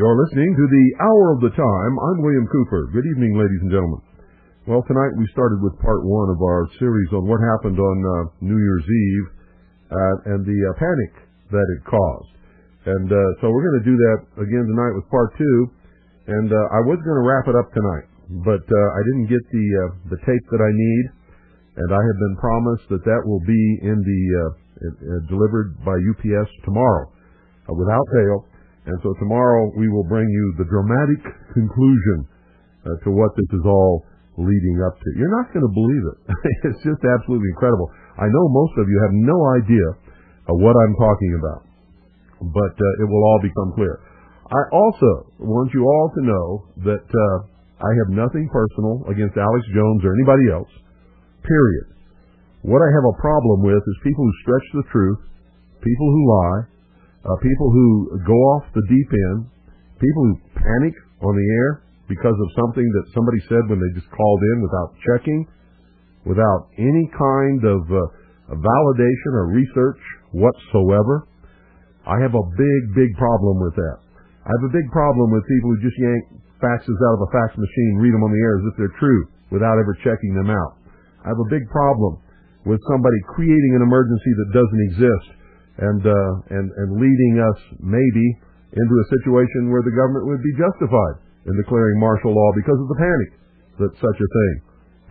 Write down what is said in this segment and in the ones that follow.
You're listening to the Hour of the Time. I'm William Cooper. Good evening, ladies and gentlemen. Well, tonight we started with part one of our series on what happened on New Year's Eve and the panic that it caused. And so we're going to do that again tonight with part two. And I was going to wrap it up tonight, but I didn't get the tape that I need. And I have been promised that that will be in the delivered by UPS tomorrow without fail. And so tomorrow we will bring you the dramatic conclusion to what this is all leading up to. You're not going to believe it. It's just absolutely incredible. I know most of you have no idea what I'm talking about, but it will all become clear. I also want you all to know that I have nothing personal against Alex Jones or anybody else, period. What I have a problem with is people who stretch the truth, people who lie, people who go off the deep end, people who panic on the air because of something that somebody said when they just called in without checking, without any kind of validation or research whatsoever. I have a big problem with that. I have a big problem with people who just yank faxes out of a fax machine, read them on the air as if they're true without ever checking them out. I have a big problem with somebody creating an emergency that doesn't exist and leading us maybe into a situation where the government would be justified in declaring martial law because of the panic that such a thing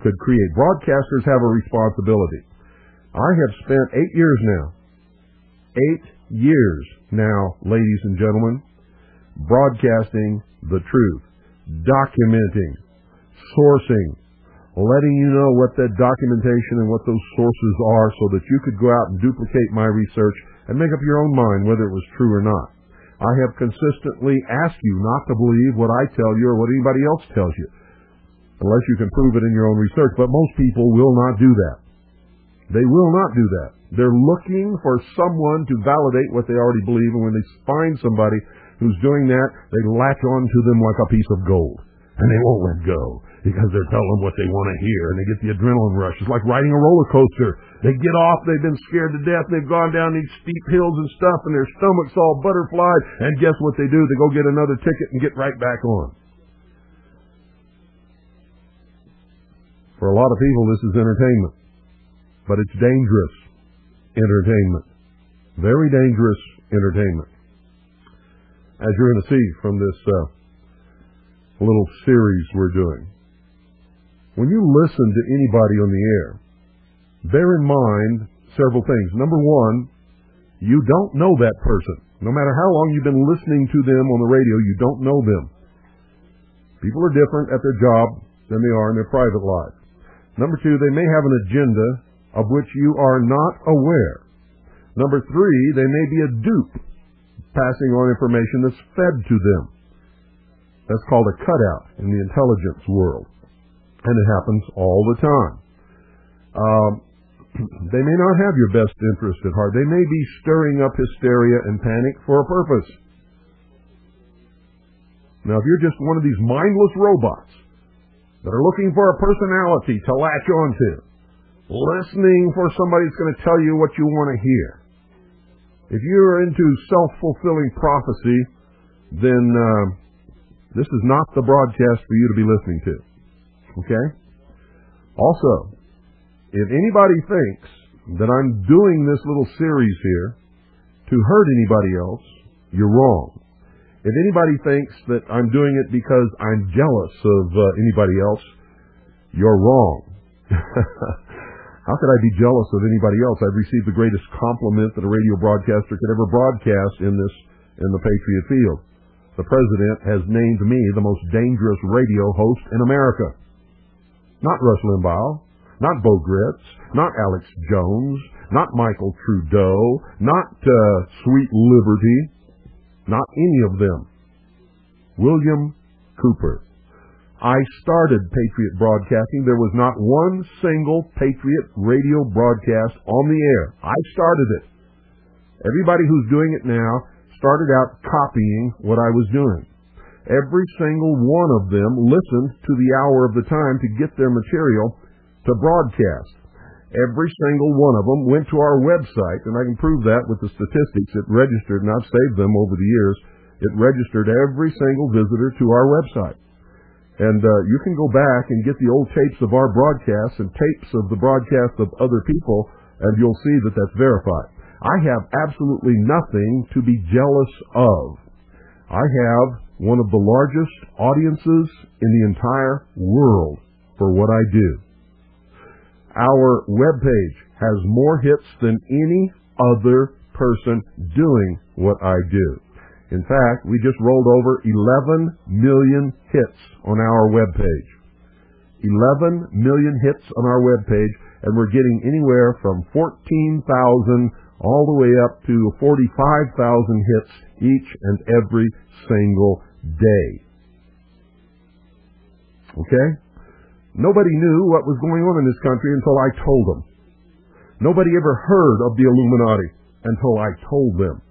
could create. Broadcasters have a responsibility. I have spent 8 years now, ladies and gentlemen, broadcasting the truth, documenting, sourcing, letting you know what that documentation and what those sources are so that you could go out and duplicate my research and make up your own mind whether it was true or not. I have consistently asked you not to believe what I tell you or what anybody else tells you, unless you can prove it in your own research. But most people will not do that. They will not do that. They're looking for someone to validate what they already believe, and when they find somebody who's doing that, they latch on to them like a piece of gold, and they won't let go because they're telling them what they want to hear, and they get the adrenaline rush. It's like riding a roller coaster. They get off, they've been scared to death, they've gone down these steep hills and stuff, and their stomach's all butterflied, and guess what they do? They go get another ticket and get right back on. For a lot of people, this is entertainment, but it's dangerous entertainment. Very dangerous entertainment. As you're going to see from this little series we're doing, when you listen to anybody on the air, bear in mind several things. Number one, you don't know that person. No matter how long you've been listening to them on the radio, you don't know them. People are different at their job than they are in their private life. Number two, they may have an agenda of which you are not aware. Number three, they may be a dupe, passing on information that's fed to them. That's called a cutout in the intelligence world. And it happens all the time. They may not have your best interest at heart. They may be stirring up hysteria and panic for a purpose. Now, if you're just one of these mindless robots that are looking for a personality to latch onto, listening for somebody that's going to tell you what you want to hear, if you're into self-fulfilling prophecy, then this is not the broadcast for you to be listening to. Okay? Also, if anybody thinks that I'm doing this little series here to hurt anybody else, you're wrong. If anybody thinks that I'm doing it because I'm jealous of anybody else, You're wrong. How could I be jealous of anybody else? I've received the greatest compliment that a radio broadcaster could ever broadcast in the Patriot field. The President has named me the most dangerous radio host in America. Not Rush Limbaugh, not Bo Gritz, not Alex Jones, not Michael Trudeau, not Sweet Liberty, not any of them. William Cooper. I started Patriot Broadcasting. There was not one single Patriot radio broadcast on the air. I started it. Everybody who's doing it now started out copying what I was doing. Every single one of them listened to the hour of the time to get their material to broadcast. Every single one of them went to our website, and I can prove that with the statistics. It registered, and I've saved them over the years. It registered every single visitor to our website. And you can go back and get the old tapes of our broadcasts and tapes of the broadcasts of other people, and you'll see that that's verified. I have absolutely nothing to be jealous of. I have one of the largest audiences in the entire world for what I do. Our webpage has more hits than any other person doing what I do. In fact, we just rolled over 11 million hits on our webpage. 11 million hits on our webpage, and we're getting anywhere from 14,000 all the way up to 45,000 hits each and every single day. Okay? Nobody knew what was going on in this country until I told them. Nobody ever heard of the Illuminati until I told them.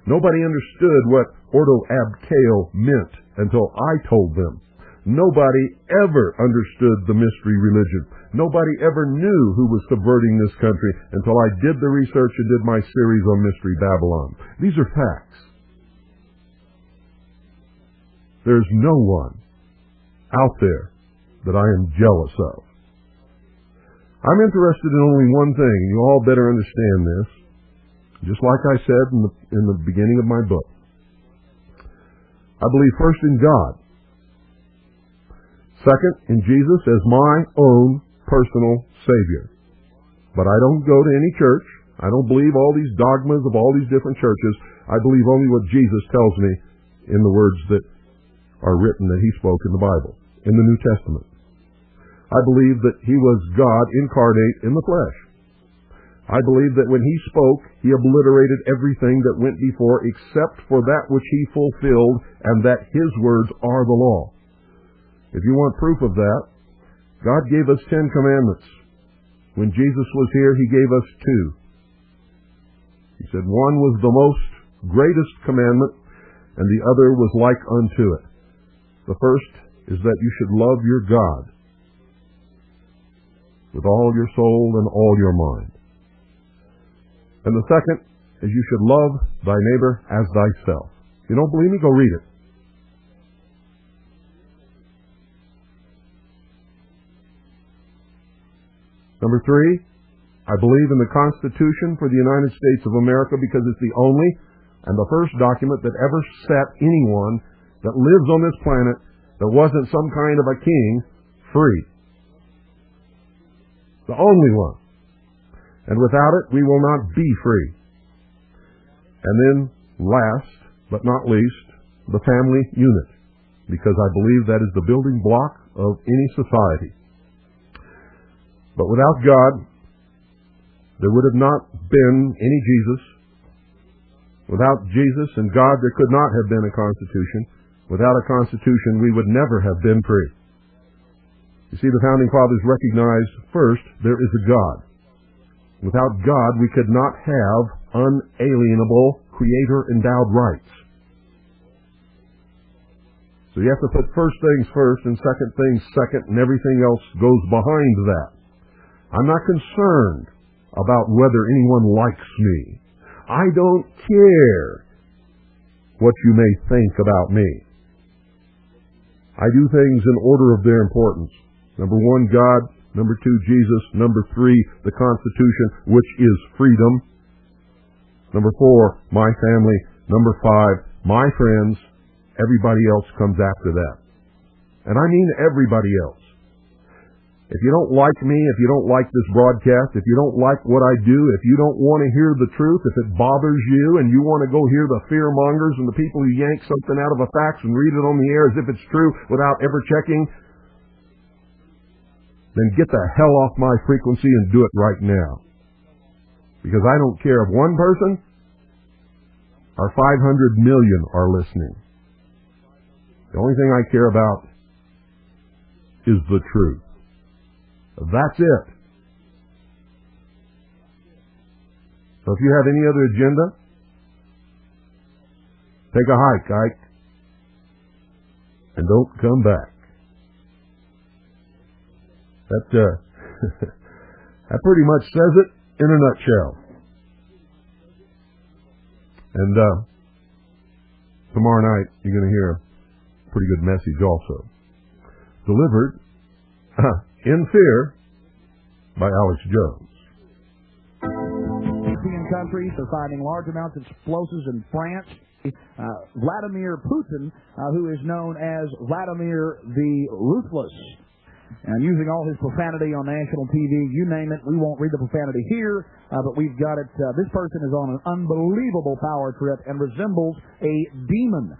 Nobody understood what Ordo Ab Chao meant until I told them. Nobody ever understood the mystery religion. Nobody ever knew who was subverting this country until I did the research and did my series on Mystery Babylon. These are facts. There's no one out there that I am jealous of. I'm interested in only one thing, and you all better understand this. Just like I said in the beginning of my book, I believe first in God, second in Jesus as my own personal Savior. But I don't go to any church. I don't believe all these dogmas of all these different churches. I believe only what Jesus tells me in the words that are written that He spoke in the Bible, in the New Testament. I believe that He was God incarnate in the flesh. I believe that when He spoke, He obliterated everything that went before except for that which He fulfilled, and that His words are the law. If you want proof of that, God gave us 10 commandments. When Jesus was here, He gave us 2. He said one was the most greatest commandment, and the other was like unto it. The first is that you should love your God with all your soul and all your mind. And the second is you should love thy neighbor as thyself. If you don't believe me, go read it. Number 3, I believe in the Constitution for the United States of America because it's the only and the first document that ever set anyone that lives on this planet that wasn't some kind of a king free. The only one. And without it, we will not be free. And then, last but not least, the family unit, because I believe that is the building block of any society. But without God, there would have not been any Jesus. Without Jesus and God, there could not have been a Constitution. Without a Constitution, we would never have been free. You see, the Founding Fathers recognized, first, there is a God. Without God, we could not have unalienable, Creator-endowed rights. So you have to put first things first and second things second, and everything else goes behind that. I'm not concerned about whether anyone likes me. I don't care what you may think about me. I do things in order of their importance. Number 1, God. Number 2, Jesus. Number 3, the Constitution, which is freedom. Number 4, my family. Number 5, my friends. Everybody else comes after that. And I mean everybody else. If you don't like me, if you don't like this broadcast, if you don't like what I do, if you don't want to hear the truth, if it bothers you and you want to go hear the fear mongers and the people who yank something out of a fax and read it on the air as if it's true without ever checking, then get the hell off my frequency and do it right now. Because I don't care if one person or 500 million are listening. The only thing I care about is the truth. That's it. So if you have any other agenda, take a hike, Ike, and don't come back. That that pretty much says it in a nutshell. And tomorrow night you're going to hear a pretty good message also, delivered in Fear by Alex Jones. European countries are finding large amounts of explosives in France. Vladimir Putin, who is known as Vladimir the Ruthless, and using all his profanity on national TV, you name it. We won't read the profanity here, but we've got it. This person is on an unbelievable power trip and resembles a demon.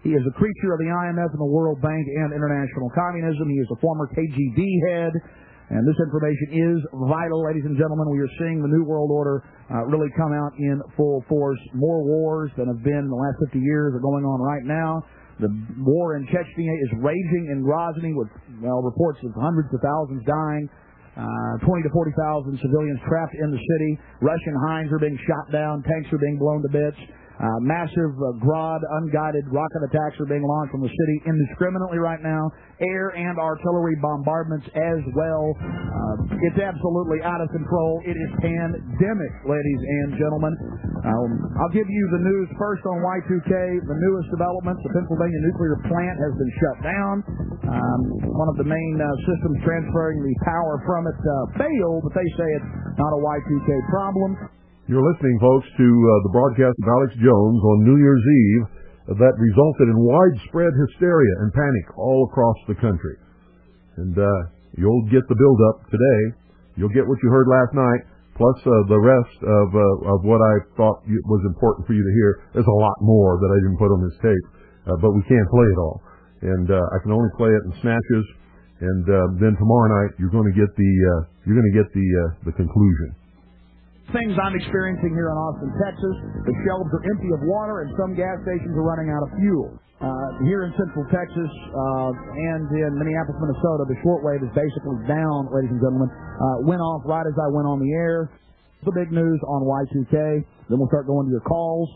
He is a creature of the IMF and the World Bank and international communism. He is a former KGB head, and this information is vital, ladies and gentlemen. We are seeing the New World Order really come out in full force. More wars than have been in the last 50 years are going on right now. The war in Chechnya is raging in Grozny with, reports of hundreds of thousands dying, 20 to 40,000 civilians trapped in the city. Russian Hinds are being shot down. Tanks are being blown to bits. Massive Grad unguided rocket attacks are being launched from the city indiscriminately right now. Air and artillery bombardments as well. It's absolutely out of control. It is pandemic, ladies and gentlemen. I'll give you the news first on Y2K. The newest developments: the Pennsylvania nuclear plant has been shut down. One of the main systems transferring the power from it failed, but they say it's not a Y2K problem. You're listening, folks, to the broadcast of Alex Jones on New Year's Eve that resulted in widespread hysteria and panic all across the country. And you'll get the build-up today. You'll get what you heard last night, plus the rest of what I thought was important for you to hear. There's a lot more that I didn't put on this tape, but we can't play it all. And I can only play it in snatches. And then tomorrow night you're going to get the conclusion. Things I'm experiencing here in Austin, Texas. The shelves are empty of water and some gas stations are running out of fuel. Here in Central Texas and in Minneapolis, Minnesota, the shortwave is basically down, ladies and gentlemen. Went off right as I went on the air. The big news on Y2K. Then we'll start going to your calls.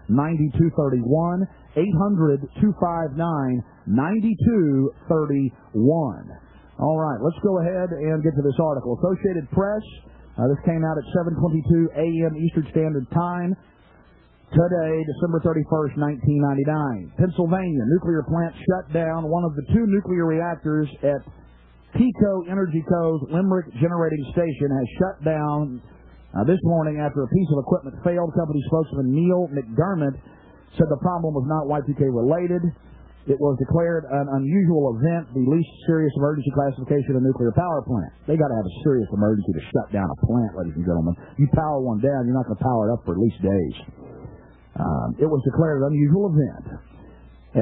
800-259-9231. 800-259-9231. All right, let's go ahead and get to this article. Associated Press, this came out at 7:22 a.m. Eastern Standard Time today, December 31st, 1999. Pennsylvania nuclear plant shut down. One of the two nuclear reactors at PECO Energy Co.'s Limerick Generating Station has shut down this morning after a piece of equipment failed. Company spokesman Neil McDermott said the problem was not Y2K related. It was declared an unusual event, the least serious emergency classification of a nuclear power plant. They got to have a serious emergency to shut down a plant, ladies and gentlemen. You power one down, you're not going to power it up for at least days. It was declared an unusual event.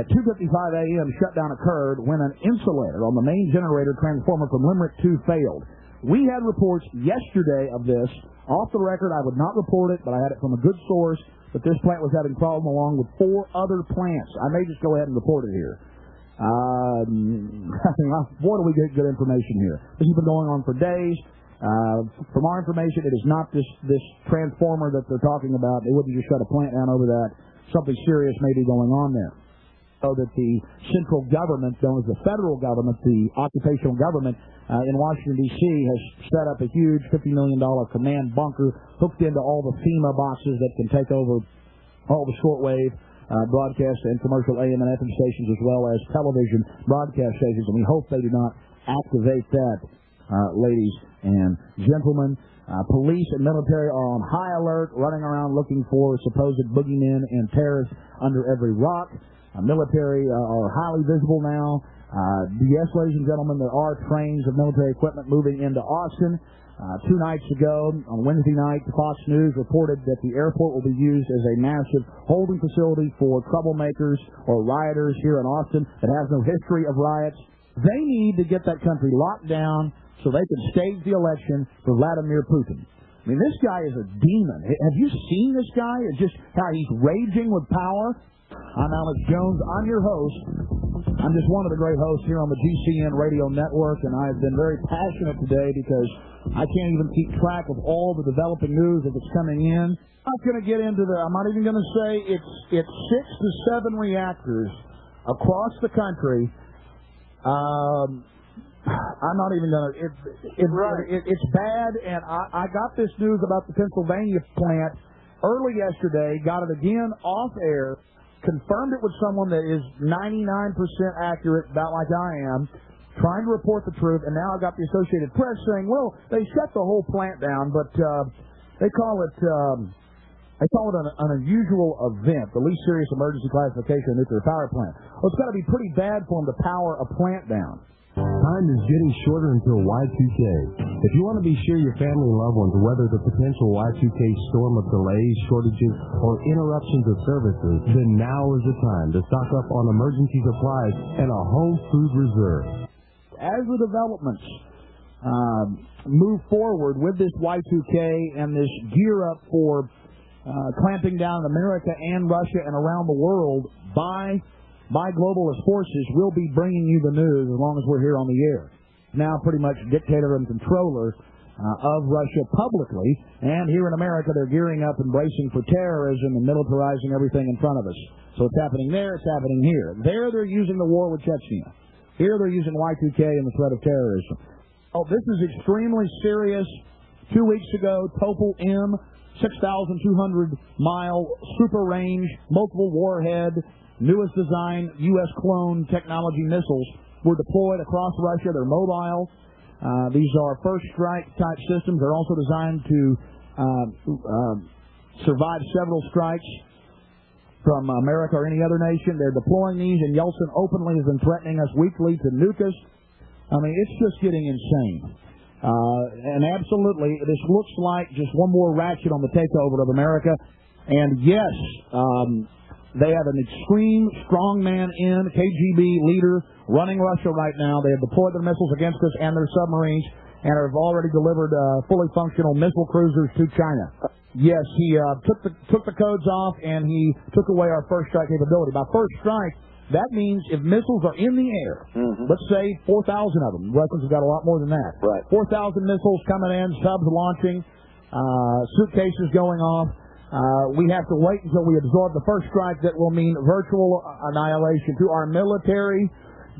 At 2:55 a.m., shutdown occurred when an insulator on the main generator transformer from Limerick 2 failed. We had reports yesterday of this. Off the record, I would not report it, but I had it from a good source. But this plant was having problem along with 4 other plants. I may just go ahead and report it here. Boy, do we get good information here. This has been going on for days. From our information, it is not this transformer that they're talking about. They wouldn't just shut a plant down over that. Something serious may be going on there. So that the central government, known as the federal government, the occupational government in Washington, D.C., has set up a huge $50 million command bunker hooked into all the FEMA boxes that can take over all the shortwave broadcast and commercial AM and FM stations, as well as television broadcast stations. And we hope they do not activate that, ladies and gentlemen. Police and military are on high alert, running around looking for supposed boogeymen and terrorists under every rock. Military are highly visible now. Yes, ladies and gentlemen, there are trains of military equipment moving into Austin. 2 nights ago, on Wednesday night, Fox News reported that the airport will be used as a massive holding facility for troublemakers or rioters here in Austin that has no history of riots. They need to get that country locked down so they can stage the election for Vladimir Putin. I mean, this guy is a demon. Have you seen this guy? It's just how he's raging with power. I'm Alex Jones. I'm your host. I'm just one of the great hosts here on the GCN radio network, and I've been very passionate today because I can't even keep track of all the developing news as it's coming in. I'm not going to get into I'm not even going to say it's 6 to 7 reactors across the country. I'm not even going to. It's bad, and I got this news about the Pennsylvania plant early yesterday, got it again off air, confirmed it with someone that is 99% accurate, about like I am, trying to report the truth, and now I got the Associated Press saying, well, they shut the whole plant down, but they call it an unusual event, the least serious emergency classification of a nuclear power plant. Well, it's got to be pretty bad for them to power a plant down. Time is getting shorter until Y2K. If you want to be sure your family and loved ones weather the potential Y2K storm of delays, shortages, or interruptions of services, then now is the time to stock up on emergency supplies and a home food reserve. As the developments move forward with this Y2K and this gear up for clamping down America and Russia and around the world by globalist forces, we'll be bringing you the news as long as we're here on the air. Now pretty much dictator and controller of Russia publicly, and here in America they're gearing up and bracing for terrorism and militarizing everything in front of us. So it's happening there, it's happening here. There they're using the war with Chechnya. Here they're using Y2K and the threat of terrorism. Oh, this is extremely serious. 2 weeks ago, Topol M, 6,200-mile super range, multiple warhead, newest design, U.S. clone technology missiles were deployed across Russia. They're mobile. These are first strike type systems. They're also designed to survive several strikes from America or any other nation. They're deploying these, and Yeltsin openly has been threatening us weekly to nuke us. I mean, it's just getting insane. And absolutely, this looks like just one more ratchet on the takeover of America. And yes, they have an extreme strongman in KGB leader running Russia right now. They have deployed their missiles against us and their submarines and have already delivered fully functional missile cruisers to China. Yes, he took the codes off, and he took away our first strike capability. By first strike, that means if missiles are in the air, let's say 4,000 of them. Russians have got a lot more than that. Right. 4,000 missiles coming in, subs launching, suitcases going off. We have to wait until we absorb the first strike. That will mean virtual annihilation to our military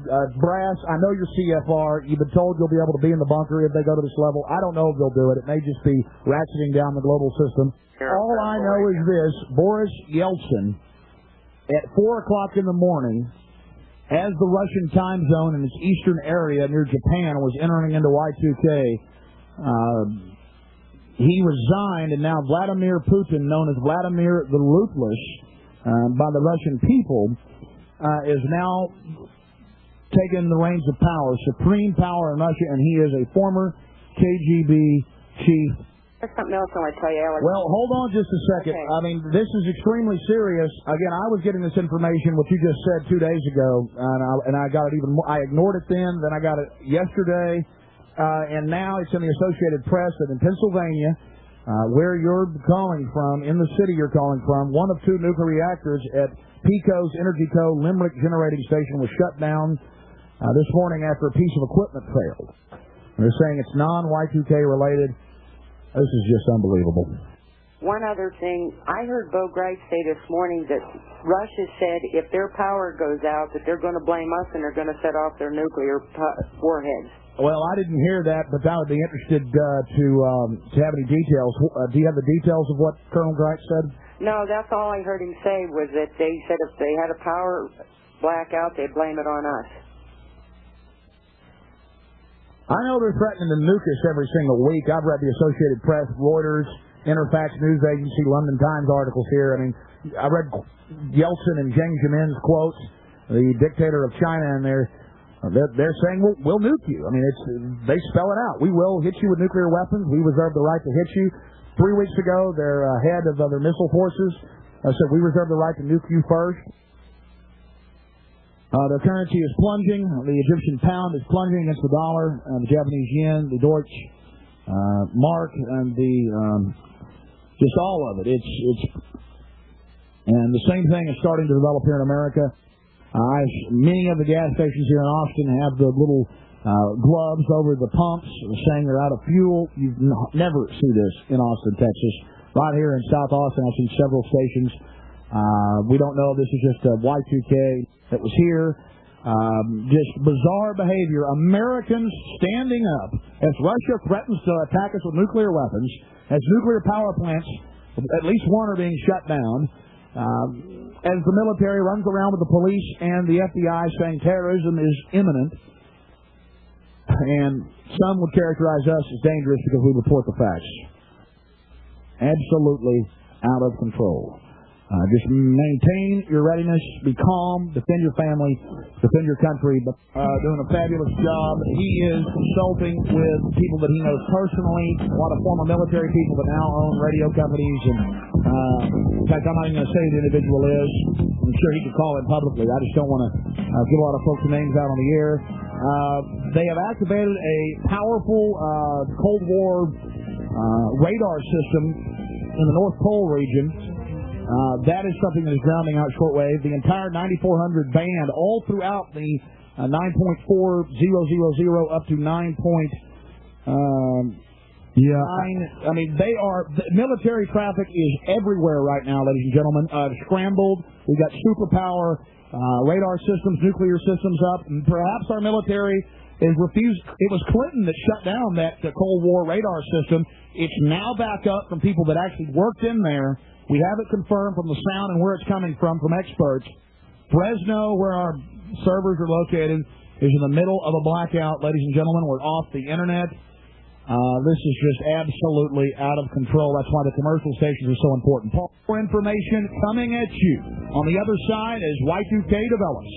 brass. I know you're CFR. You've been told you'll be able to be in the bunker if they go to this level. I don't know if they'll do it. It may just be ratcheting down the global system. All I know is this: Boris Yeltsin, at 4 o'clock in the morning, as the Russian time zone in its eastern area near Japan was entering into Y2K, he resigned, and now Vladimir Putin, known as Vladimir the Ruthless by the Russian people, is now taking the reins of power, supreme power in Russia, and he is a former KGB chief. There's something else I want to tell you, Alex. Well, hold on just a second. Okay. I mean, this is extremely serious. Again, I was getting this information, what you just said 2 days ago, and I got it even more. I ignored it then I got it yesterday, and now it's in the Associated Press that in Pennsylvania, where you're calling from, in the city you're calling from, one of 2 nuclear reactors at PECO's Energy Co. Limerick Generating Station was shut down this morning after a piece of equipment failed. And they're saying it's non-Y2K related. This is just unbelievable. One other thing, I heard Bo Greif say this morning that Russia said if their power goes out that they're going to blame us and they're going to set off their nuclear warheads. Well, I didn't hear that, but I would be interested to have any details. Do you have the details of what Colonel Greif said? No, that's all I heard him say was that they said if they had a power blackout, they'd blame it on us. I know they're threatening to nuke us every single week. I've read the Associated Press, Reuters, Interfax News Agency, London Times articles here. I mean, I read Yeltsin and Jiang Zemin's quotes, the dictator of China, and they're They're saying we'll nuke you. I mean, they spell it out. We will hit you with nuclear weapons. We reserve the right to hit you. 3 weeks ago, their head of their missile forces said we reserve the right to nuke you first. Their currency is plunging. The Egyptian pound is plunging against the dollar, the Japanese yen, the Deutsch mark, and just all of it. And the same thing is starting to develop here in America. Many of the gas stations here in Austin have the little gloves over the pumps saying they're out of fuel. You never see this in Austin, Texas. Right here in South Austin, I've seen several stations. We don't know if this is just a Y2K that was here. Just bizarre behavior. Americans standing up as Russia threatens to attack us with nuclear weapons, as nuclear power plants, at least one, are being shut down. As the military runs around with the police and the FBI saying terrorism is imminent, and some would characterize us as dangerous because we report the facts. Absolutely out of control. Just maintain your readiness, be calm, defend your family, defend your country. But doing a fabulous job. He is consulting with people that he knows personally, a lot of former military people that now own radio companies. And in fact, I'm not even going to say who the individual is. I'm sure he could call in publicly. I just don't want to give a lot of folks' names out on the air. They have activated a powerful Cold War radar system in the North Pole region. That is something that is grounding out shortwave. The entire 9400 band, all throughout the 9.4000 up to 9. I mean, military traffic is everywhere right now, ladies and gentlemen. Scrambled. We've got superpower radar systems, nuclear systems up, and perhaps our military is refused. It was Clinton that shut down that Cold War radar system. It's now back up from people that actually worked in there. We have it confirmed from the sound and where it's coming from experts. Fresno, where our servers are located, is in the middle of a blackout, ladies and gentlemen. We're off the internet. This is just absolutely out of control. That's why the commercial stations are so important. More information coming at you on the other side as Y2K develops.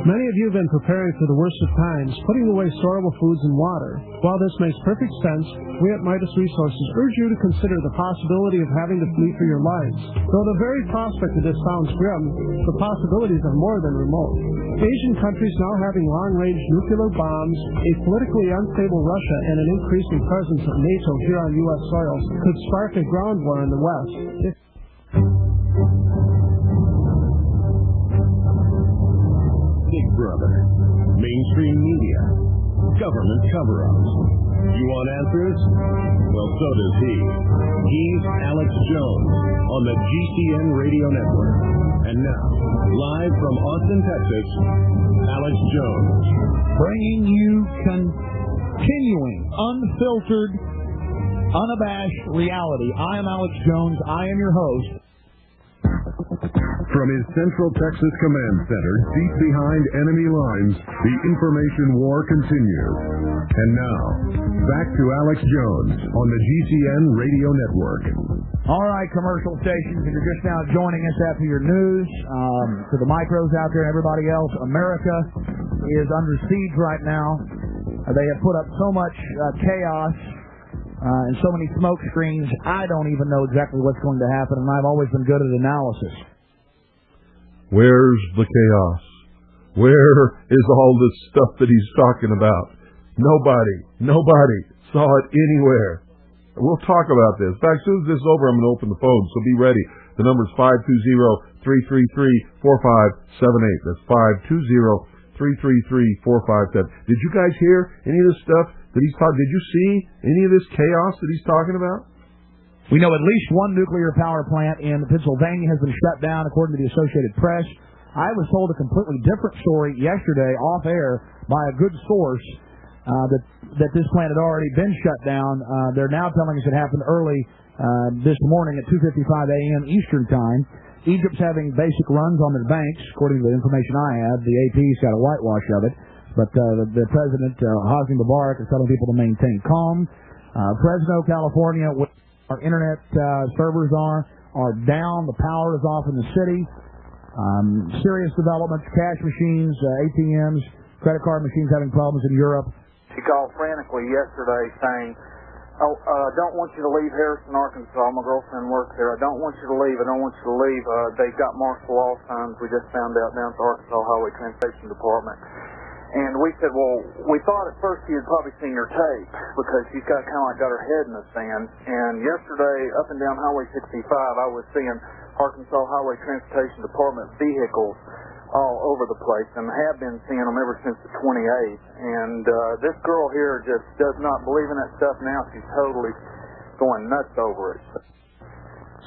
Many of you have been preparing for the worst of times, putting away storable foods and water. While this makes perfect sense, we at Midas Resources urge you to consider the possibility of having to flee for your lives. Though the very prospect of this sounds grim, the possibilities are more than remote. Asian countries now having long-range nuclear bombs, a politically unstable Russia, and an increasing presence of NATO here on U.S. soil could spark a ground war in the West. Big Brother, mainstream media, government cover-ups. You want answers? Well, so does he. He's Alex Jones on the GCN Radio Network. And now, live from Austin, Texas, Alex Jones. Bringing you continuing, unfiltered, unabashed reality. I am Alex Jones. I am your host. From his Central Texas Command Center, deep behind enemy lines, the information war continues. And now, back to Alex Jones on the GCN Radio Network. All right, commercial stations, if you're just now joining us after your news, to the micros out there and everybody else, America is under siege right now. They have put up so much chaos and so many smoke screens, I don't even know exactly what's going to happen, and I've always been good at analysis. Where's the chaos? Where is all this stuff that he's talking about? Nobody saw it anywhere. We'll talk about this. In fact, as soon as this is over, I'm going to open the phone, so be ready. The number is 520-333-4578. That's 520-333-4578. Did you guys hear any of this stuff that he's talking? Did you see any of this chaos that he's talking about? We know at least one nuclear power plant in Pennsylvania has been shut down, according to the Associated Press. I was told a completely different story yesterday off air by a good source that this plant had already been shut down. They're now telling us it happened early this morning at 2:55 a.m. Eastern Time. Egypt's having basic runs on their banks, according to the information I have. The AP's got a whitewash of it. But the president, Hosni Mubarak, is telling people to maintain calm. Fresno, California, our internet servers are down. The power is off in the city. Serious developments, cash machines, ATMs, credit card machines having problems in Europe. She called frantically yesterday saying, I don't want you to leave Harrison, Arkansas. My girlfriend works there. I don't want you to leave. I don't want you to leave. They've got martial law signs. We just found out down at the Arkansas Highway Transportation Department. And we said, well, we thought at first you had probably seen her tape because she's got kind of like got her head in the sand. And yesterday, up and down Highway 65, I was seeing Arkansas Highway Transportation Department vehicles all over the place, and have been seeing them ever since the 28th. And this girl here just does not believe in that stuff now. She's totally going nuts over it.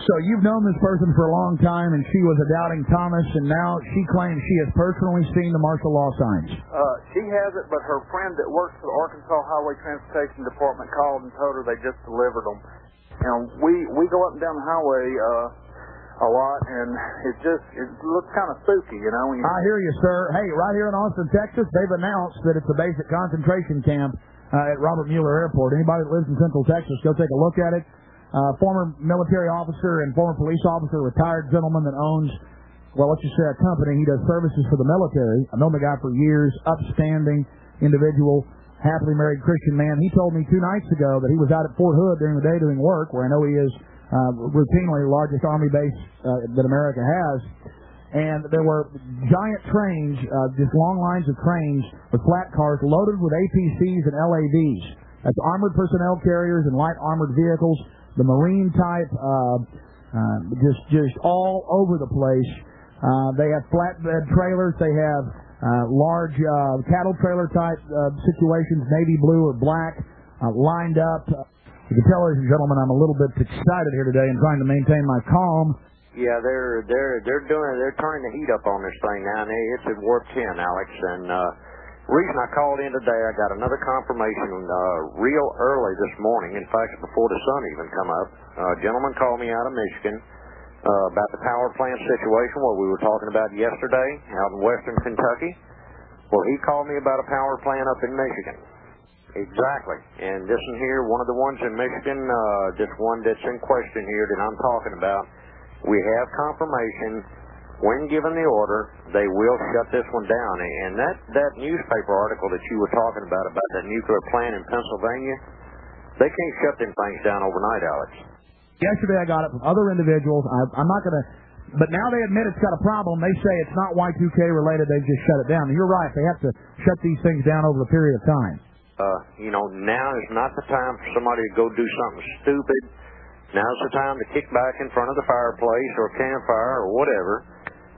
So you've known this person for a long time, and she was a doubting Thomas, and now she claims she has personally seen the martial law signs. She hasn't, but her friend that works for the Arkansas Highway Transportation Department called and told her they just delivered them. And we go up and down the highway a lot, and it looks kind of spooky, you know. I hear you, sir. Hey, right here in Austin, Texas, they've announced that it's a basic concentration camp at Robert Mueller Airport. Anybody that lives in Central Texas, go take a look at it. Former military officer and former police officer, retired gentleman that owns, well, let's just say a company. He does services for the military. I've known the guy for years, upstanding individual, happily married Christian man. He told me 2 nights ago that he was out at Fort Hood during the day doing work, where I know he is routinely the largest Army base that America has. And there were giant trains, just long lines of trains with flat cars loaded with APCs and LAVs. That's armored personnel carriers and light armored vehicles, the Marine type, just all over the place. They have flatbed trailers. They have large cattle trailer type situations, navy blue or black, lined up. You can tell, ladies and gentlemen, I'm a little bit excited here today and trying to maintain my calm. Yeah, they're turning the heat up on this thing now, and it's at warp 10, Alex. And the reason I called in today, I got another confirmation real early this morning. In fact, before the sun even come up, a gentleman called me out of Michigan about the power plant situation, what we were talking about yesterday out in western Kentucky. Well, he called me about a power plant up in Michigan. Exactly. And this one here, one of the ones in Michigan, this one that's in question here that I'm talking about, we have confirmation, when given the order, they will shut this one down. And that newspaper article that you were talking about that nuclear plant in Pennsylvania, they can't shut them things down overnight, Alex. Yesterday I got it from other individuals. I'm not going to, but now they admit it's got a problem. They say it's not Y2K related. They've just shut it down. And you're right. They have to shut these things down over a period of time. Now is not the time for somebody to go do something stupid. Now's the time to kick back in front of the fireplace or campfire or whatever,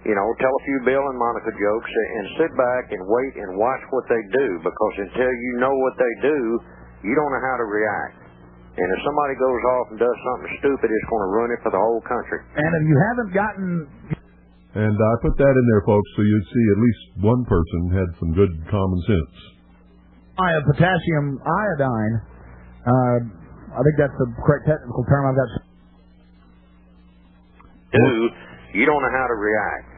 tell a few Bill and Monica jokes and sit back and wait and watch what they do, because until you know what they do, you don't know how to react. And if somebody goes off and does something stupid, it's going to ruin it for the whole country. And if you haven't gotten... And I put that in there, folks, so you'd see at least one person had some good common sense. I have potassium iodine. I think that's the correct technical term. I've got. You don't know how to react,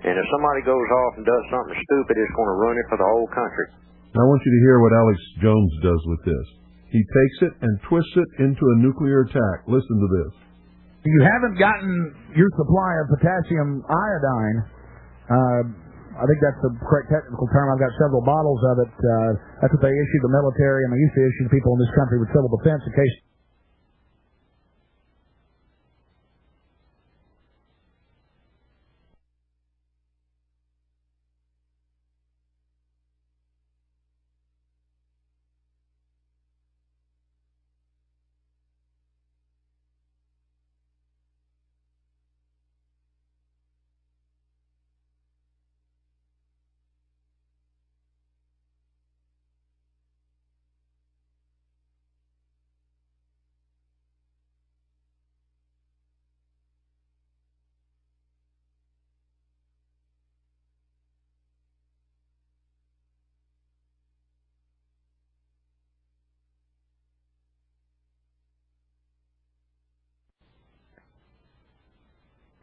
and if somebody goes off and does something stupid, it's going to ruin it for the whole country. I want you to hear what Alex Jones does with this. He takes it and twists it into a nuclear attack. Listen to this. If you haven't gotten your supply of potassium iodine, I think that's the correct technical term. I've got several bottles of it. That's what they issue the military, and they used to issue to people in this country with civil defense in case.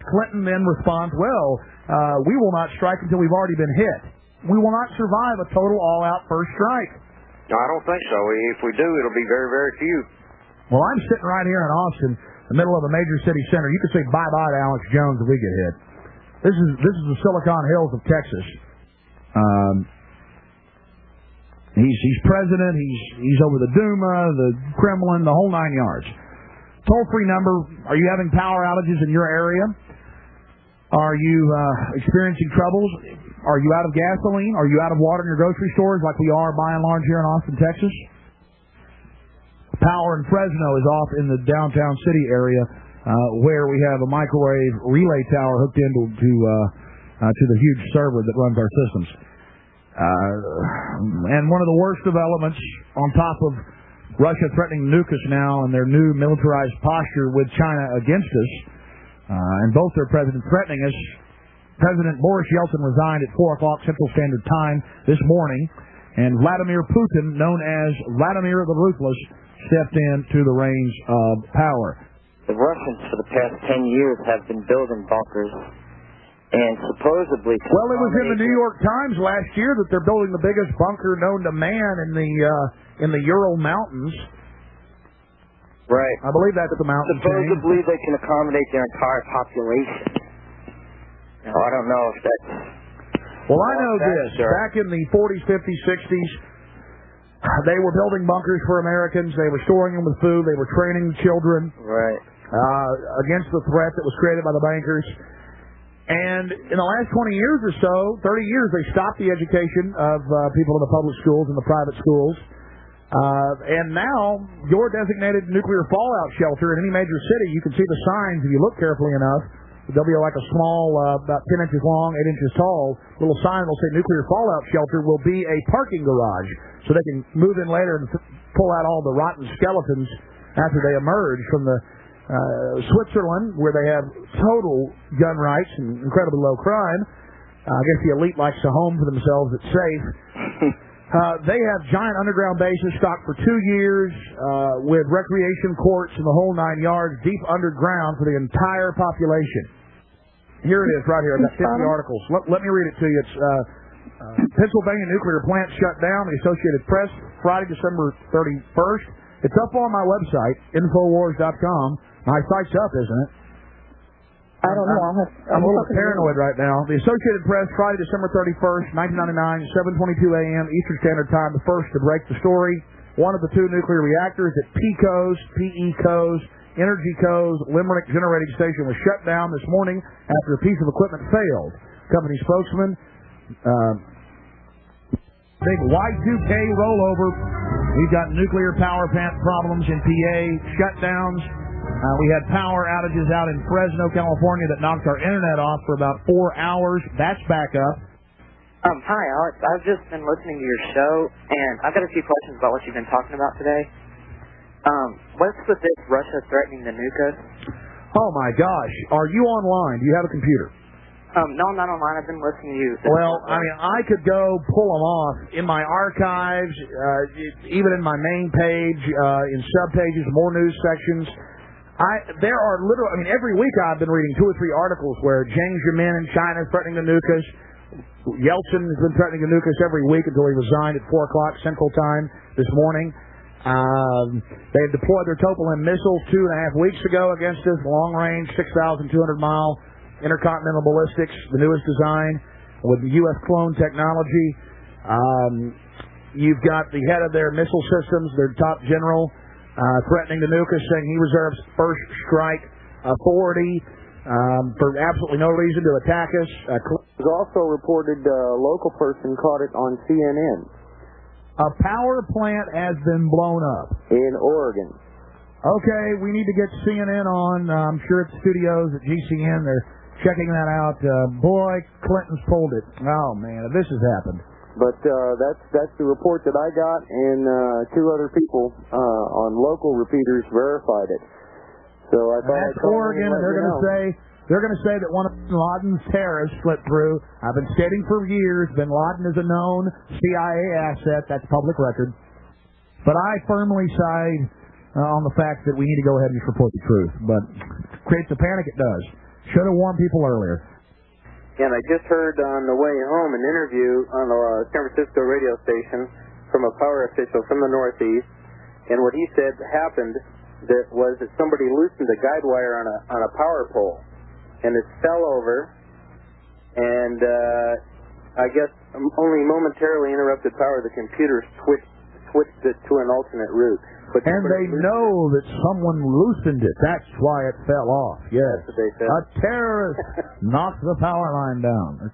Clinton then responds, we will not strike until we've already been hit. We will not survive a total all-out first strike. No, I don't think so. If we do, it'll be very, very few. Well, I'm sitting right here in Austin, the middle of a major city center. You could say bye-bye to Alex Jones if we get hit. This is the Silicon Hills of Texas. He's president. He's over the Duma, the Kremlin, the whole 9 yards. Toll-free number. Are you having power outages in your area? Are you experiencing troubles? Are you out of gasoline? Are you out of water in your grocery stores like we are by and large here in Austin, Texas? Power in Fresno is off in the downtown city area where we have a microwave relay tower hooked into to the huge server that runs our systems. And one of the worst developments on top of Russia threatening to nuke us now and their new militarized posture with China against us, and both their presidents threatening us. President Boris Yeltsin resigned at 4 o'clock Central Standard Time this morning, and Vladimir Putin, known as Vladimir the Ruthless, stepped into the reins of power. The Russians for the past 10 years have been building bunkers, and supposedly... Well, it was in the New York Times last year that they're building the biggest bunker known to man in the Ural Mountains. Right. I believe that's the mountain chain. Supposedly they can accommodate their entire population. Now, I don't know if that's... Well, I know this. Sure. Back in the 40s, 50s, 60s, they were building bunkers for Americans. They were storing them with food. They were training children against the threat that was created by the bankers. And in the last 20 years or so, 30 years, they stopped the education of people in the public schools and the private schools. And now, your designated nuclear fallout shelter in any major city, you can see the signs if you look carefully enough. There'll be like a small, about 10 inches long, 8 inches tall, little sign that will say nuclear fallout shelter will be a parking garage. So they can move in later and pull out all the rotten skeletons after they emerge from the Switzerland, where they have total gun rights and incredibly low crime. I guess the elite likes to home for themselves at safe. They have giant underground bases stocked for 2 years with recreation courts and the whole 9 yards deep underground for the entire population. Here it is right here. I've got 50 articles. Let me read it to you. It's Pennsylvania nuclear plant shut down, the Associated Press, Friday, December 31st. It's up on my website, Infowars.com. My site's up, isn't it? I don't know. I'm a little paranoid right now. The Associated Press, Friday, December 31st, 1999, 7:22 a.m. Eastern Standard Time, the first to break the story. One of the 2 nuclear reactors at PECO's Energy Co.'s Limerick Generating Station was shut down this morning after a piece of equipment failed. Company spokesman, big Y2K rollover. We've got nuclear power plant problems in PA, shutdowns. We had power outages out in Fresno, California that knocked our internet off for about 4 hours. That's back up. Hi, Alex. I've just been listening to your show, and I've got a few questions about what you've been talking about today. What's with this Russia threatening to nuke us? Oh, my gosh. Are you online? Do you have a computer? No, I'm not online. I've been listening to you. Well, I mean, I could go pull them off in my archives, even in my main page, in subpages, more news sections. There are literally, I mean, every week I've been reading 2 or 3 articles where Jiang Zemin in China is threatening to nuke us. Yeltsin has been threatening to nuke us every week until he resigned at 4 o'clock Central Time this morning. They've deployed their Topolan missiles 2.5 weeks ago against us, long-range, 6,200-mile intercontinental ballistics, the newest design with U.S. clone technology. You've got the head of their missile systems, their top general, threatening to nuke us, saying he reserves first strike authority for absolutely no reason to attack us. It was also reported a local person caught it on CNN. A power plant has been blown up. In Oregon. Okay, we need to get CNN on. I'm sure at the studios at GCN. They're checking that out. Boy, Clinton's pulled it. Oh, man, this has happened. But that's the report that I got, and 2 other people on local repeaters verified it. So I thought that's Oregon, and they're going to say that one of Bin Laden's terrorists slipped through. I've been stating for years Bin Laden is a known CIA asset. That's public record. But I firmly side on the fact that we need to go ahead and report the truth. But creates a panic, it does. Should have warned people earlier. And I just heard on the way home an interview on a San Francisco radio station from a power official from the Northeast, and what he said happened was that somebody loosened a guide wire on a power pole, and it fell over, and I guess only momentarily interrupted power. The computers switched it to an alternate route. But and they know that someone loosened it. That's why it fell off. Yes. That's what they said. A terrorist knocked the power line down.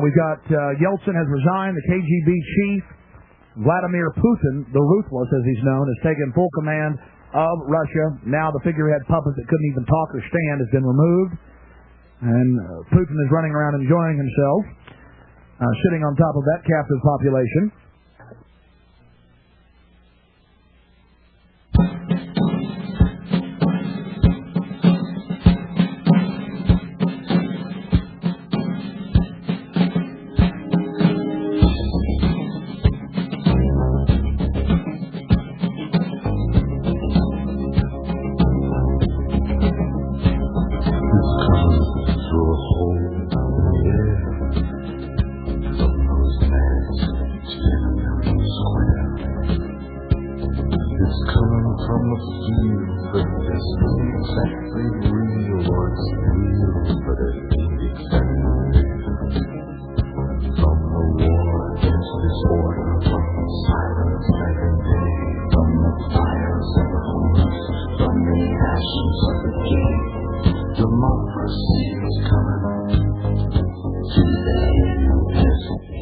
We've got Yeltsin has resigned. The KGB chief, Vladimir Putin, the Ruthless as he's known, has taken full command of Russia. Now the figurehead puppet that couldn't even talk or stand has been removed. And Putin is running around enjoying himself, sitting on top of that captive population.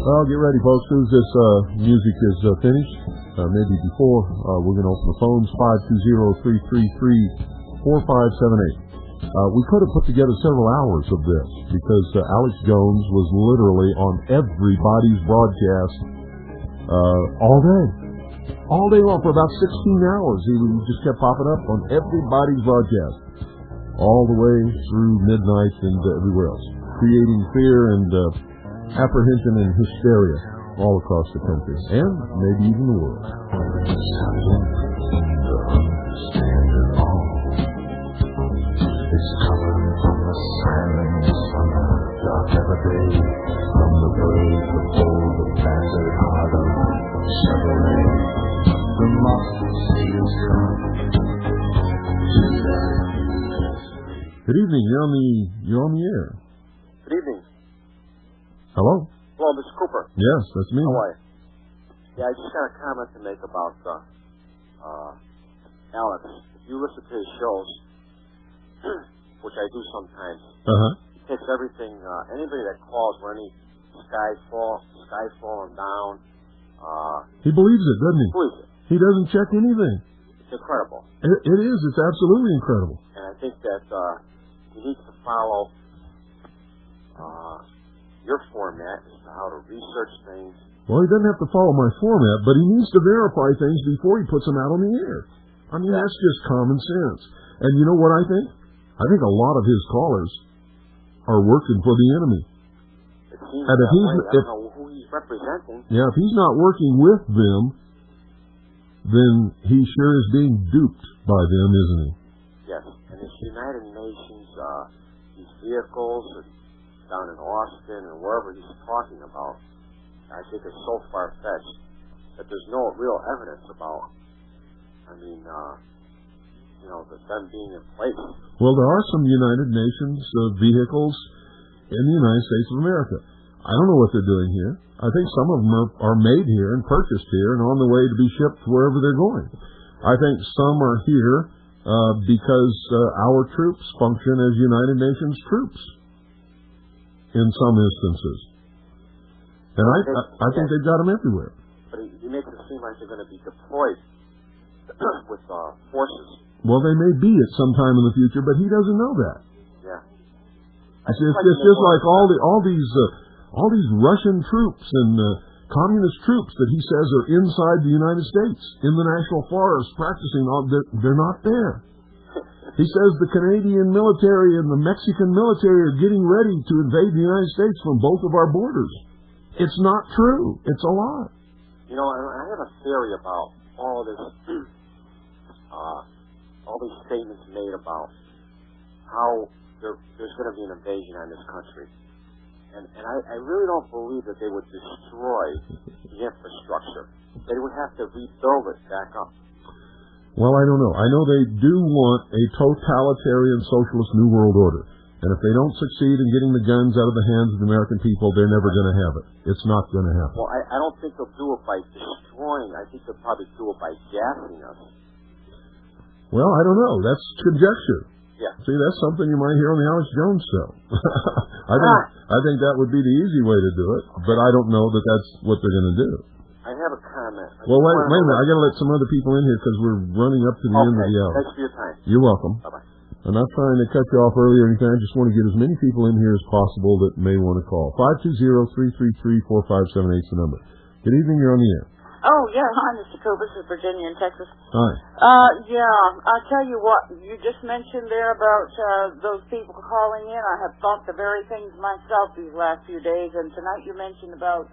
Well, get ready, folks. As soon as this music is finished, maybe before, we're going to open the phones, 520-333-4578. We could have put together several hours of this because Alex Jones was literally on everybody's broadcast all day long for about 16 hours. He just kept popping up on everybody's broadcast all the way through midnight and everywhere else, creating fear and apprehension and hysteria all across the country and maybe even the world. It's coming from the silence on a dark every day, from the birds that hold the battered heart of Chevrolet. Democracy is coming to that. Good evening. You're on the air. Good evening. Hello? Hello, Mr. Cooper. Yes, that's me. How are you? Yeah, I just got a comment to make about Alex. If you listen to his shows, which I do sometimes, he takes everything, anybody that calls for any sky falling down. He believes it, doesn't he? Believes it. He doesn't check anything. It's incredible. It is. It's absolutely incredible. And I think that he needs to follow your format as to how to research things. Well, he doesn't have to follow my format, but he needs to verify things before he puts them out on the air. I mean, that's just common sense. And you know what I think? I think a lot of his callers are working for the enemy. It seems and if he's, I don't know who he's representing. Yeah, if he's not working with them, then he sure is being duped by them, isn't he? Yes, and it's United Nations, these vehicles, down in Austin and wherever he's talking about, I think it's so far-fetched that there's no real evidence about, them being in place. Well, there are some United Nations vehicles in the United States of America. I don't know what they're doing here. I think some of them are made here and purchased here and on the way to be shipped wherever they're going. I think some are here because our troops function as United Nations troops in some instances. And I think they've got them everywhere. But he makes it seem like they're going to be deployed with forces. Well, they may be at some time in the future, but he doesn't know that. Yeah. It's just like all these Russian troops and communist troops that he says are inside the United States, in the national forest, practicing. They're not there. He says the Canadian military and the Mexican military are getting ready to invade the United States from both of our borders. It's not true. It's a lie. You know, I have a theory about all of this, all these statements made about how there's going to be an invasion on this country. And I really don't believe that they would destroy the infrastructure. They would have to rebuild it back up. Well, I don't know. I know they do want a totalitarian socialist New World Order. And if they don't succeed in getting the guns out of the hands of the American people, they're never going to have it. It's not going to happen. Well, I don't think they'll do it by destroying. I think they'll probably do it by gassing us. Well, I don't know. That's conjecture. Yeah. See, that's something you might hear on the Alex Jones show. I think that would be the easy way to do it, but I don't know that that's what they're going to do. I have a comment. Well, wait a minute. I got to let some other people in here because we're running up to the end of the hour. Thanks for your time. You're welcome. Bye-bye. I'm not trying to cut you off early or anything. I just want to get as many people in here as possible that may want to call. 520-333-4578 is the number. Good evening. You're on the air. Oh, yeah. Hi, Mr. Cooper. This is Virginia in Texas. Hi. Yeah, I'll tell you what. You just mentioned there about those people calling in. I have thought the very things myself these last few days, and tonight you mentioned about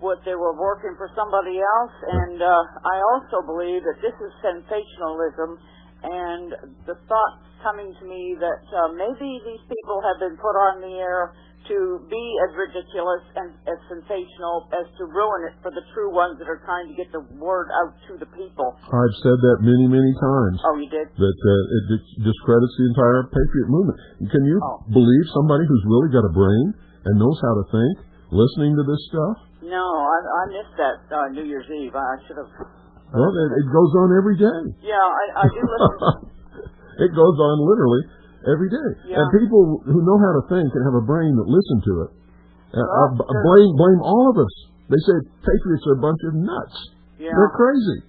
what they were working for somebody else, and I also believe that this is sensationalism, and the thought coming to me that maybe these people have been put on the air to be as ridiculous and as sensational as to ruin it for the true ones that are trying to get the word out to the people. I've said that many, many times. Oh, you did? That it discredits the entire Patriot movement. Can you believe somebody who's really got a brain and knows how to think, listening to this stuff? No, I missed that New Year's Eve. I should have... Well, it goes on every day. Yeah, I do listen. It goes on literally every day. Yeah. And people who know how to think and have a brain that listen to it, blame all of us. They say patriots are a bunch of nuts. Yeah. They're crazy.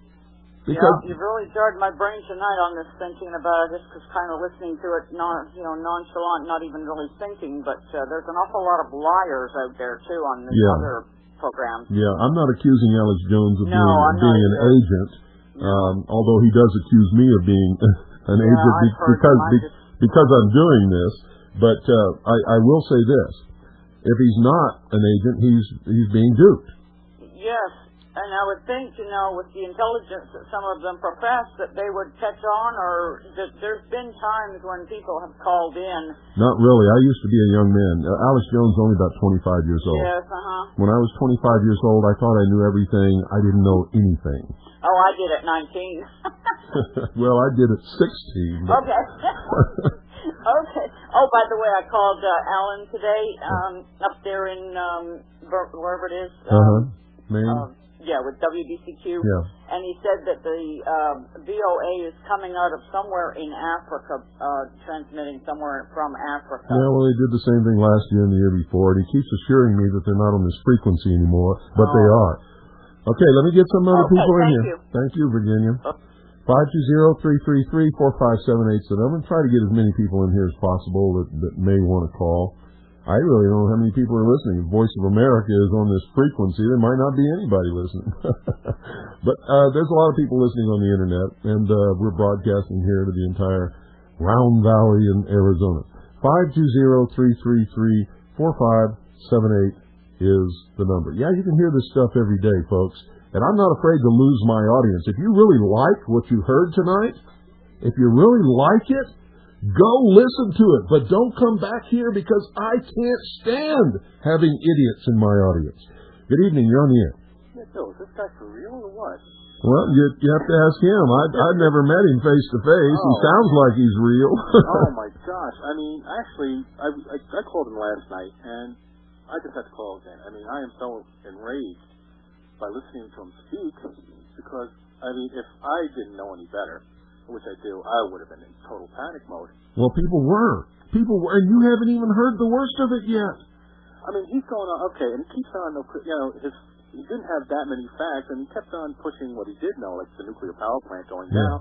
Because you've really jarred my brain tonight on this, thinking about it, just because kind of listening to it, nonchalant, not even really thinking. But there's an awful lot of liars out there too on this other program. Yeah, I'm not accusing Alex Jones of being an agent, although he does accuse me of being an agent because I'm doing this. But I will say this: if he's not an agent, he's being duped. Yes, and I would think, with the intelligence that some of them profess, that they would catch on, or that there's been times when people have called in. Not really. I used to be a young man. Alex Jones is only about 25 years old. Yes, When I was 25 years old, I thought I knew everything. I didn't know anything. Oh, I did at 19. Well, I did at 16. Okay. Okay. Oh, by the way, I called Alan today up there in wherever it is. Maine? Yeah, with WDCQ. Yeah. And he said that the VOA is coming out of somewhere in Africa, transmitting somewhere from Africa. Yeah, well, they did the same thing last year and the year before, and he keeps assuring me that they're not on this frequency anymore, but they are. Okay, let me get some other people in here. Thank you, Virginia. 520-333-4578 is the number. Try to get as many people in here as possible that may want to call. I really don't know how many people are listening. If Voice of America is on this frequency, there might not be anybody listening. But there's a lot of people listening on the Internet, and we're broadcasting here to the entire Round Valley in Arizona. 520-333-4578 is the number. Yeah, you can hear this stuff every day, folks. And I'm not afraid to lose my audience. If you really like what you heard tonight, if you really like it, go listen to it. But don't come back here because I can't stand having idiots in my audience. Good evening. You're on the air. Yeah, Bill, is this guy for real or what? Well, you have to ask him. I've never met him face to face. He sounds like he's real. Oh, my gosh. I mean, actually, I called him last night, and I just had to call again. I mean, I am so enraged by listening to him speak because, I mean, if I didn't know any better, which I do, I would have been in total panic mode. Well, people were, and you haven't even heard the worst of it yet. I mean, he's going on, okay, and he keeps on, he didn't have that many facts, and he kept on pushing what he did know, like the nuclear power plant going down.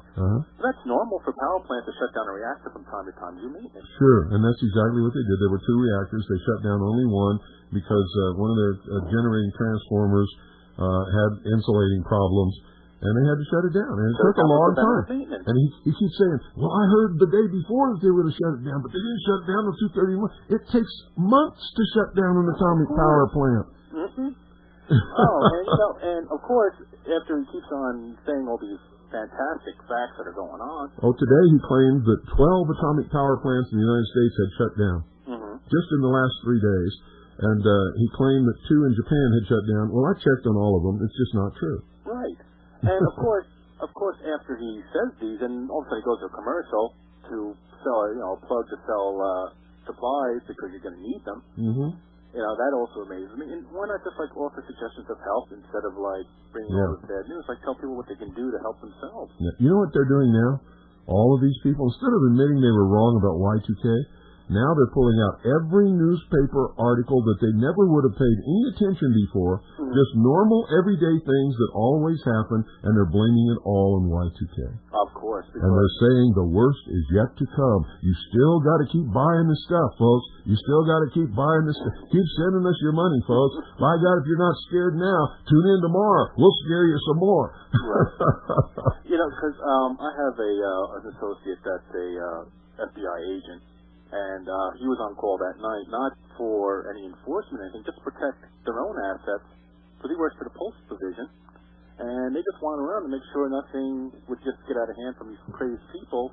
That's normal for power plants to shut down a reactor from time to time. You mean it? Sure, and that's exactly what they did. There were 2 reactors. They shut down only one because one of their generating transformers had insulating problems, and they had to shut it down. And it took a long time. And he keeps saying, well, I heard the day before that they were going to shut it down, but they didn't shut it down until 2:31. It takes months to shut down an atomic power plant. And of course, after he keeps on saying all these fantastic facts that are going on. Today he claimed that 12 atomic power plants in the United States had shut down just in the last 3 days. And he claimed that 2 in Japan had shut down. Well, I checked on all of them. It's just not true. Right. And of course, after he says these, and all of a sudden he goes to a commercial to sell, a plug to sell supplies because you're going to need them. Mm-hmm. You know, that also amazes me. And why not just, like, offer suggestions of help instead of, like, bringing all this bad news? Like, tell people what they can do to help themselves. Yeah. You know what they're doing now? All of these people, instead of admitting they were wrong about Y2K, now they're pulling out every newspaper article that they never would have paid any attention before, just normal, everyday things that always happen, and they're blaming it all on Y2K. Of course. And they're saying the worst is yet to come. You still got to keep buying the stuff, folks. You still got to keep buying this stuff. Keep sending us your money, folks. By God, if you're not scared now, tune in tomorrow. We'll scare you some more. Right. You know, because I have an associate that's a FBI agent. And he was on call that night, not for any enforcement or anything, just to protect their own assets, because he works for the Postal Division. And they just went around to make sure nothing would just get out of hand from these crazy people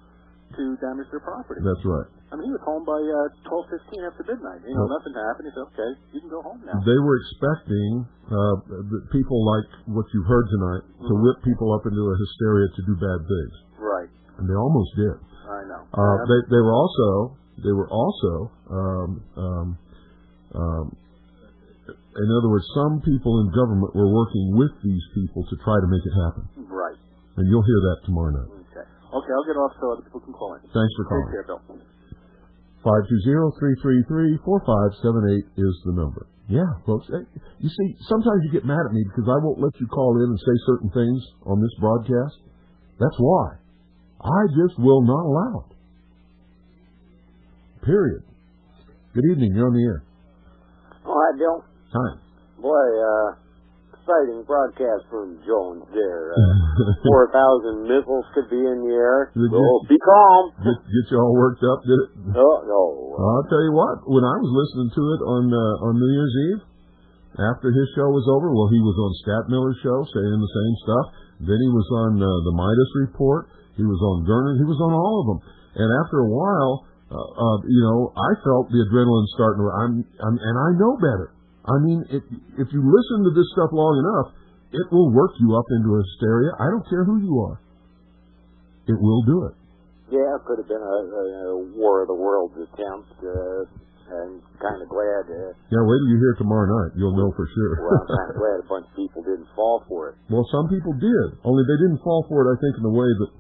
to damage their property. That's right. I mean, he was home by 12:15 after midnight. You know, nothing happened. He said, okay, you can go home now. They were expecting people like what you've heard tonight to whip people up into a hysteria to do bad things. Right. And they almost did. I know. They were also, in other words, some people in government were working with these people to try to make it happen. Right. And you'll hear that tomorrow night. Okay. Okay, I'll get off so other people can call in. Thanks for calling. Take care, Bill. 520-333-4578 is the number. Yeah, folks. You see, sometimes you get mad at me because I won't let you call in and say certain things on this broadcast. That's why. I just will not allow it. Period. Good evening. You're on the air. Oh, hi, Bill. Hi. Boy, exciting broadcast from Jones there. 4,000 missiles could be in the air. Be calm. Get you all worked up, did it? Oh, no. I'll tell you what. When I was listening to it on New Year's Eve, after his show was over, well, he was on Stat Miller's show saying the same stuff. Then he was on the Midas Report. He was on Gurner. He was on all of them. And after a while, I felt the adrenaline starting to. And I know better. I mean, if you listen to this stuff long enough, it will work you up into hysteria. I don't care who you are. It will do it. Yeah, it could have been a War of the Worlds attempt. I'm kind of glad. Yeah, wait till you hear tomorrow night. You'll know for sure. Well, I'm kind of glad a bunch of people didn't fall for it. Well, some people did. Only they didn't fall for it, I think, in the way that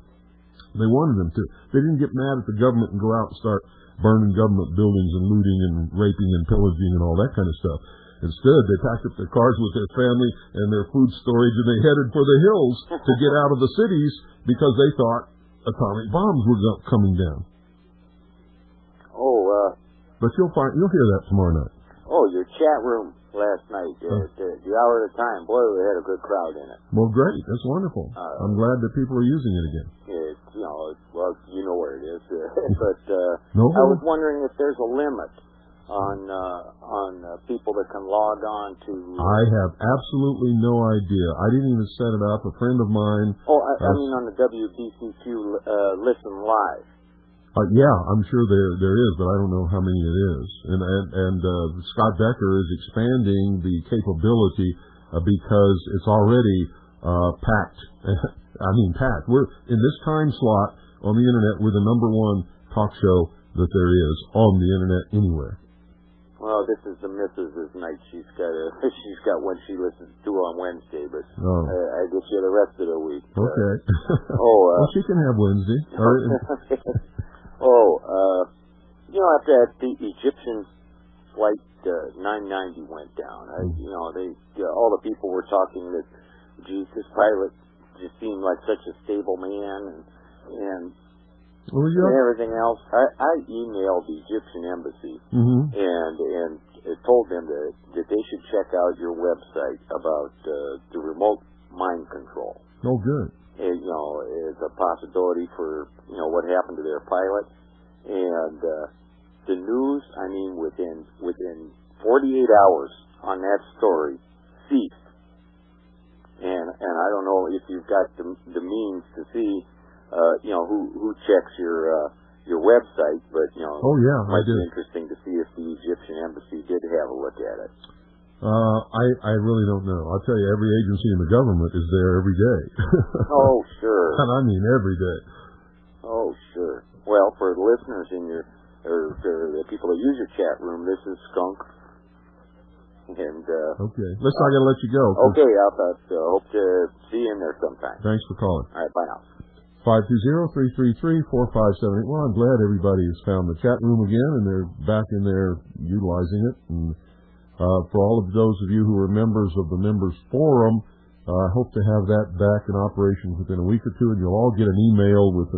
they wanted them to. They didn't get mad at the government and go out and start burning government buildings and looting and raping and pillaging and all that kind of stuff. Instead, they packed up their cars with their family and their food storage, and they headed for the hills to get out of the cities because they thought atomic bombs were coming down. But you'll hear that tomorrow night. Oh, your chat room last night, the hour at a time. Boy, we had a good crowd in it. Well, great. That's wonderful. I'm glad that people are using it again. Well, you know where it is. But I was wondering if there's a limit on people that can log on to. I have absolutely no idea. I didn't even set it up. A friend of mine. Oh, I mean on the WBCQ Listen Live. Yeah, I'm sure there is, but I don't know how many it is. And Scott Becker is expanding the capability because it's already packed. I mean, packed. We're in this time slot on the internet. We're the #1 talk show that there is on the internet anywhere. Well, this is the missus' night. She's got one she listens to on Wednesday, but I get you the rest of the week. Okay. Well, she can have Wednesday. After the Egyptian flight 990 went down, all the people were talking that, geez, this pilot just seemed like such a stable man and everything else. I emailed the Egyptian embassy and told them that they should check out your website about the remote mind control. Oh, good. As a possibility for what happened to their pilot. And the news, I mean, within 48 hours on that story ceased. And I don't know if you've got the means to see, who checks your website, but it might be interesting to see if the Egyptian embassy did have a look at it. I really don't know. I'll tell you, every agency in the government is there every day. Oh, sure. And I mean every day. Oh, sure. Well, for listeners in your or the people that use your chat room. This is Skunk. And okay. Listen, I got to let you go. Okay, I'll hope to see you in there sometime. Thanks for calling. All right, bye now. 520-333-4578. Well, I'm glad everybody has found the chat room again, and they're back in there utilizing it. And for all of those of you who are members of the Members Forum, I hope to have that back in operation within a week or two, and you'll all get an email with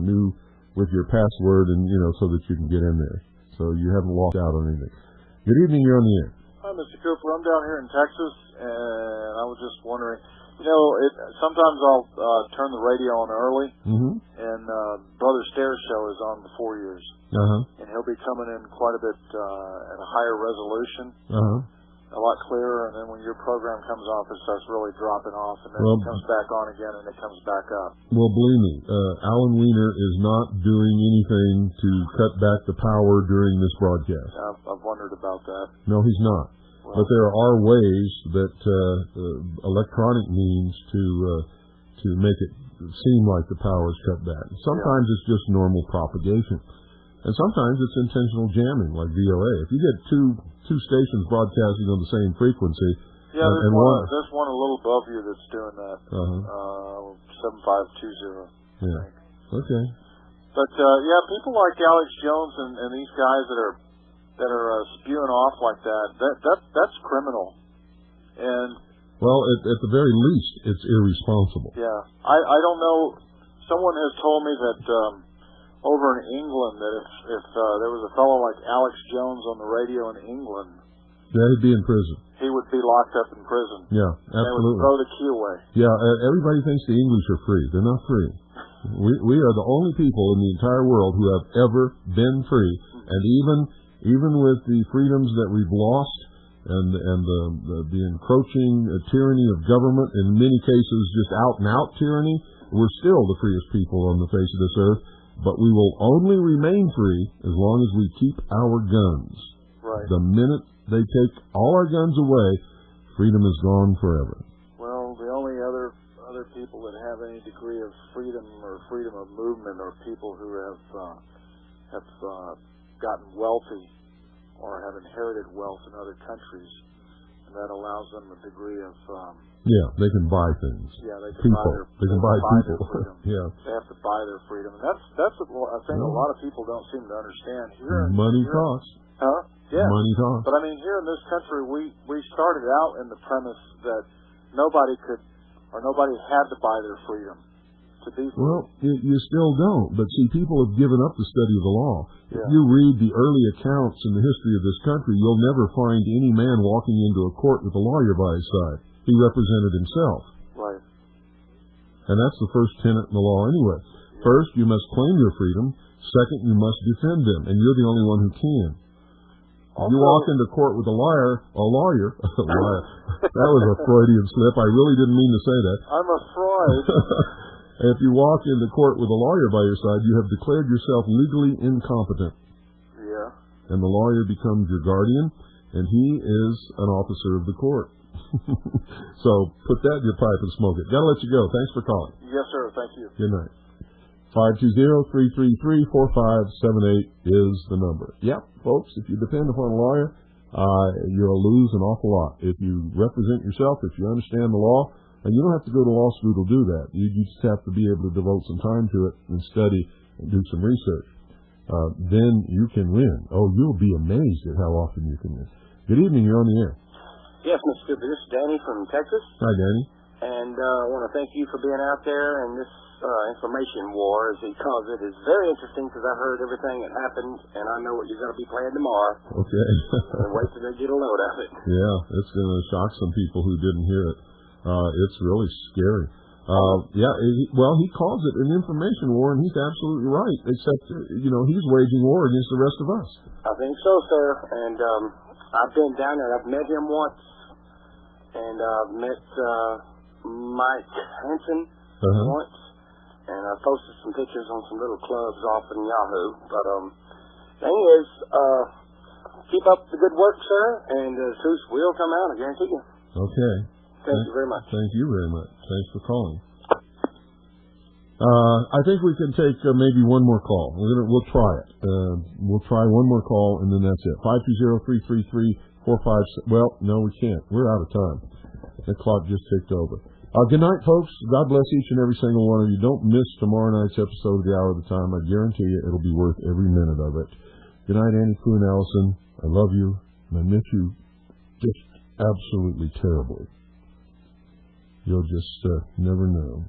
your password, and so that you can get in there. So you haven't lost out on anything. Good evening, you're on the air. Hi, Mr. Cooper. I'm down here in Texas, and I was just wondering, sometimes I'll turn the radio on early, and Brother Stair's show is on before yours. And he'll be coming in quite a bit at a higher resolution, a lot clearer, and then when your program comes off, it starts really dropping off, and then it comes back on again, and it comes back up. Well, believe me, Alan Wiener is not doing anything to cut back the power during this broadcast. I've wondered about that. No, he's not. Well, but there are ways that electronic means to make it seem like the power is cut back. Sometimes it's just normal propagation, and sometimes it's intentional jamming, like VOA. If you get two stations broadcasting on the same frequency, there's one a little above you that's doing that. 7520. Yeah. Okay. But people like Alex Jones and these guys that are spewing off like that's criminal. And well, at the very least, it's irresponsible. Yeah, I don't know. Someone has told me that over in England that if there was a fellow like Alex Jones on the radio in England, he'd be in prison. He would be locked up in prison. Yeah, absolutely. They would throw the key away. Yeah, everybody thinks the English are free. They're not free. We are the only people in the entire world who have ever been free, and even with the freedoms that we've lost and the encroaching tyranny of government, in many cases just out-and-out tyranny, we're still the freest people on the face of this earth, but we will only remain free as long as we keep our guns. Right. The minute they take all our guns away, freedom is gone forever. Well, the only other people that have any degree of freedom or freedom of movement are people who have gotten wealthy or have inherited wealth in other countries, and that allows them a degree of they can buy things. Yeah, they can buy their freedom. Yeah, they have to buy their freedom, and that's a thing a lot of people don't seem to understand. Money talks. Huh? Yeah. Money talks. But I mean, here in this country, we started out in the premise that nobody had to buy their freedom to be free. Well, you still don't. But see, people have given up the study of the law. Yeah. If you read the early accounts in the history of this country, you'll never find any man walking into a court with a lawyer by his side. He represented himself. Right. And that's the first tenet in the law anyway. Yeah. First, you must claim your freedom. Second, you must defend them. And you're the only one who can. Also, you walk into court with a lawyer, that was a Freudian slip. I really didn't mean to say that. I'm a Freud. If you walk into court with a lawyer by your side, you have declared yourself legally incompetent. Yeah. And the lawyer becomes your guardian, and he is an officer of the court. So put that in your pipe and smoke it. Gotta let you go. Thanks for calling. Yes, sir. Thank you. Good night. 520-333-4578 is the number. Yep, folks, if you depend upon a lawyer, you'll lose an awful lot. If you represent yourself, if you understand the law, and you don't have to go to law school to do that. You just have to be able to devote some time to it and study and do some research. Then you can win. Oh, you'll be amazed at how often you can win. Good evening, you're on the air. Yes, Mr. Cooper, this is Danny from Texas. Hi, Danny. And I want to thank you for being out there in this information war, as he calls it. It's very interesting because I heard everything that happened, and I know what you're going to be playing tomorrow. Okay. And wait till they get a load of it. Yeah, it's going to shock some people who didn't hear it. It's really scary. He calls it an information war, and he's absolutely right, except, he's waging war against the rest of us. I think so, sir. And I've been down there. I've met him once, and I've met Mike Hansen once, and I posted some pictures on some little clubs off in Yahoo. But thing is, keep up the good work, sir, and Zeus will come out, I guarantee you. Okay. Thank you very much. Thank you very much. Thanks for calling. I think we can take maybe one more call. We'll try it. We'll try one more call, and then that's it. 520-333-45... Well, no, we can't. We're out of time. The clock just ticked over. Good night, folks. God bless each and every single one of you. Don't miss tomorrow night's episode of The Hour of the Time. I guarantee you it'll be worth every minute of it. Good night, Annie, Pooh, and Allison. I love you, and I miss you just absolutely terribly. You'll just never know.